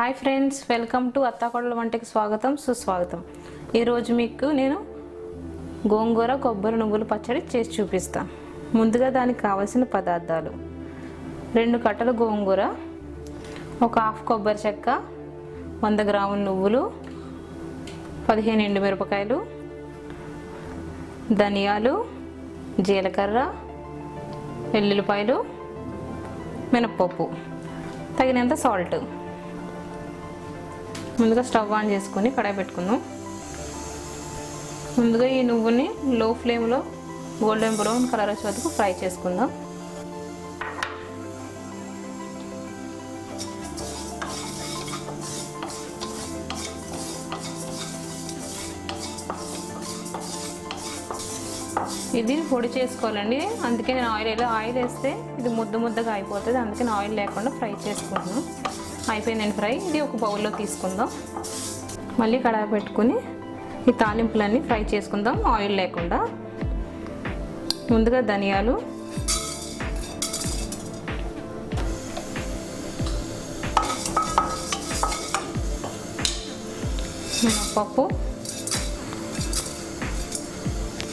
Hi friends, welcome to అత్తాకోడల వంటకి స్వాగతం సుస్వాగతం. ఈరోజు మీకు నేను గోంగూర కొబ్బరి నువ్వుల పచ్చడి చేసి చూపిస్తాను. ముందుగా దానికి కావాల్సిన పదార్థాలు: 2 కట్టల గోంగూర, ఒక హాఫ్ కొబ్బరి చెక్క, 100 గ్రాముల నువ్వులు, 15 ఎండుమిరపకాయలు, ధనియాలు, జీలకర్ర, వెల్లుల్లిపాయలు, మినప్పప్పు, తగినంత సాల్ట్. ముందుగా స్టవ్ ఆన్ చేసుకొని కడాయి పెట్టుకుందాం. ముందుగా ఈ నువ్వుని లో ఫ్లేమ్లో గోల్డెన్ బ్రౌన్ కలర్ వచ్చే వరకు ఫ్రై చేసుకుందాం. ఇది పొడి చేసుకోవాలండి, అందుకే నేను ఆయిల్ వేస్తే ఇది ముద్దగా అయిపోతుంది, అందుకని ఆయిల్ లేకుండా ఫ్రై చేసుకుంటున్నాను. అయిపోయిందండి ఫ్రై. ఇది ఒక బౌల్లో తీసుకుందాం. మళ్ళీ కడాయి పెట్టుకుని ఈ తాలింపులన్నీ ఫ్రై చేసుకుందాం ఆయిల్ లేకుండా. ముందుగా ధనియాలు, మినప్పప్పు,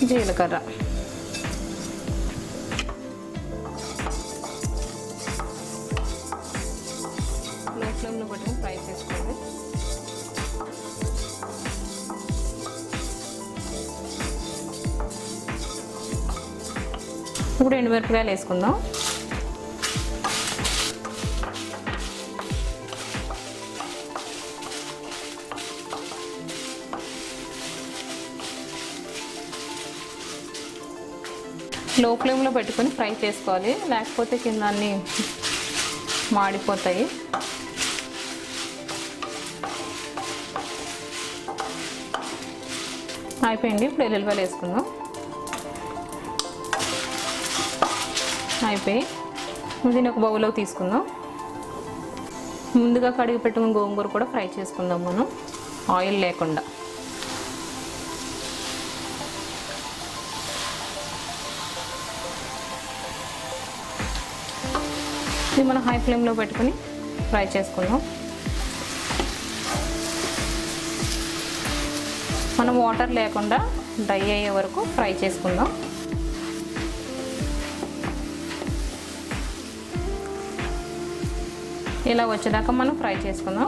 జీలకర్ర, లో ఫ్లేమ్లో పెట్టుకుని ఫ్రై చేసుకోండి. ఇప్పుడు ఎండుమిరపకాయలు వేసుకుందాం. లో ఫ్లేమ్లో పెట్టుకొని ఫ్రై చేసుకోవాలి, లేకపోతే కింద అన్నీ మాడిపోతాయి. అయిపోయింది. ఇప్పుడు వెల్లుల్లిపాయలు వేసుకుందాం. అయిపోయి దీన్ని ఒక బౌల్లోకి తీసుకుందాం. ముందుగా కడిగి పెట్టుకున్న గోంగూర కూడా ఫ్రై చేసుకుందాం మనం ఆయిల్ లేకుండా. ఇది మనం హై ఫ్లేమ్లో పెట్టుకుని ఫ్రై చేసుకుందాం. మనం వాటర్ లేకుండా డ్రై అయ్యే వరకు ఫ్రై చేసుకుందాం. ఇలా వచ్చేదాకా మనం ఫ్రై చేసుకుందాం.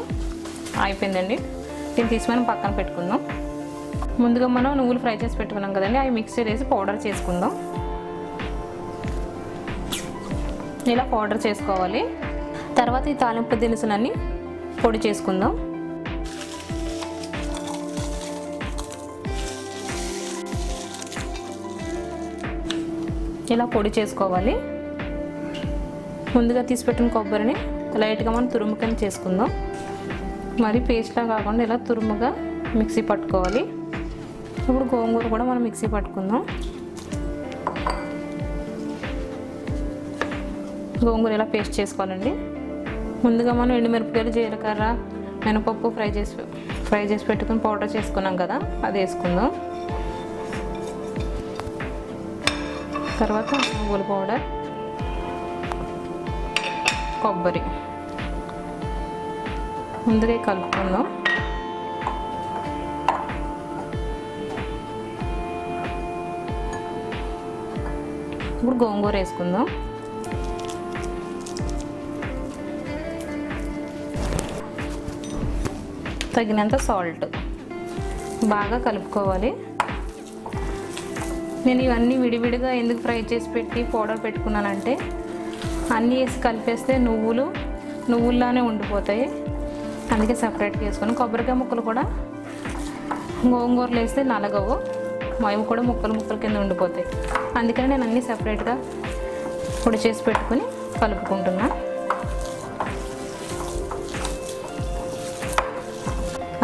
అయిపోయిందండి. దీన్ని తీసి మనం పక్కన పెట్టుకుందాం. ముందుగా మనం నువ్వులు ఫ్రై చేసి పెట్టుకున్నాం కదండి, అవి మిక్సర్ వేసి పౌడర్ చేసుకుందాం. ఇలా పౌడర్ చేసుకోవాలి. తర్వాత ఈ తాలింపు దినుసులన్నీ పొడి చేసుకుందాం. ఇలా పొడి చేసుకోవాలి. ముందుగా తీసిపెట్టిన కొబ్బరిని లైట్గా మనం తురుముకని చేసుకుందాం. మరి పేస్ట్లా కాకుండా ఇలా తురుముగా మిక్సీ పట్టుకోవాలి. ఇప్పుడు గోంగూర కూడా మనం మిక్సీ పట్టుకుందాం. గోంగూర ఇలా పేస్ట్ చేసుకోవాలండి. ముందుగా మనం ఎండుమిరపకాయలు, జీలకర్ర, మినపప్పు ఫ్రై చేసి పెట్టుకుని పౌడర్ చేసుకున్నాం కదా, అది వేసుకుందాం. తర్వాత నువ్వుల పౌడర్, కొబ్బరి ముందుగా కలుపుకుందాం. ఇప్పుడు గోంగూర వేసుకుందాం. తగినంత సాల్ట్, బాగా కలుపుకోవాలి. నేను ఇవన్నీ విడివిడిగా ఎందుకు ఫ్రై చేసి పెట్టి పౌడర్ పెట్టుకున్నానంటే, అన్నీ వేసి కలిపేస్తే నువ్వుల్లానే ఉండిపోతాయి, అందుకే సపరేట్గా వేసుకొని. కొబ్బరికాయ ముక్కలు కూడా గోంగూరలు వేస్తే నలగవు, అవి కూడా ముక్కలు కింద ఉండిపోతాయి, అందుకని నేను అన్నీ సపరేట్గా పొడి చేసి పెట్టుకుని కలుపుకుంటున్నా.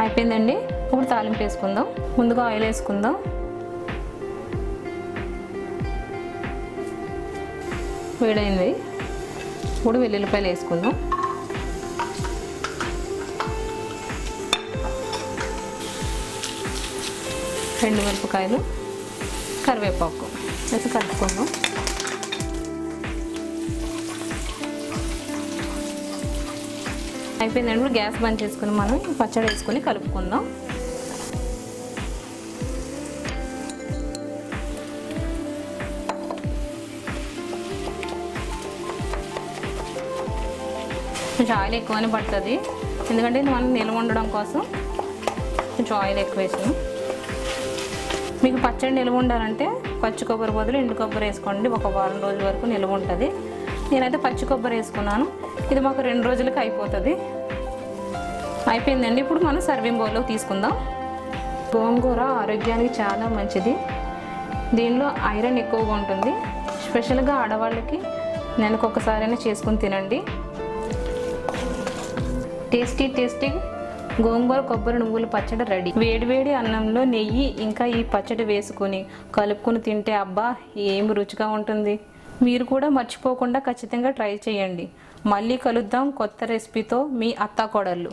అయిపోయిందండి. ఇప్పుడు తాలింపు వేసుకుందాం. ముందుగా ఆయిల్ వేసుకుందాం. వేడైంది. ఇప్పుడు వెల్లుల్లిపాయలు వేసుకుందాం. ఎండుమిరపకాయలు, కరివేపాకు వేసి కలుపుకుందాం. అయిపోయిందండి. ఇప్పుడు గ్యాస్ బంద్ చేసుకుని మనం పచ్చడి వేసుకొని కలుపుకుందాం. కొంచెం ఆయిల్ ఎక్కువనే పడుతుంది, ఎందుకంటే మనం నిల్వ ఉండడం కోసం కొంచెం ఆయిల్ ఎక్కువ వేసాం. మీకు పచ్చడి నిల్వ ఉండాలంటే పచ్చి కొబ్బరి బదులు ఎండు కొబ్బరి వేసుకోండి, ఒక వారం రోజుల వరకు నిల్వ ఉంటుంది. నేనైతే పచ్చి కొబ్బరి వేసుకున్నాను, ఇది మాకు 2 రోజులకి అయిపోతుంది. అయిపోయిందండి. ఇప్పుడు మనం సర్వింగ్ బౌల్లో తీసుకుందాం. గోంగూర ఆరోగ్యానికి చాలా మంచిది, దీనిలో ఐరన్ ఎక్కువగా ఉంటుంది. స్పెషల్గా ఆడవాళ్ళకి నెలకు ఒకసారైనా చేసుకుని తినండి. టేస్టీ గోంగూర కొబ్బరి నువ్వుల పచ్చడి రెడీ. వేడివేడి అన్నంలో నెయ్యి ఇంకా ఈ పచ్చడి వేసుకొని కలుపుకొని తింటే అబ్బా ఏం రుచిగా ఉంటుంది. మీరు కూడా మర్చిపోకుండా ఖచ్చితంగా ట్రై చేయండి. మళ్ళీ కలుద్దాం కొత్త రెసిపీతో. మీ అత్తాకోడళ్ళు.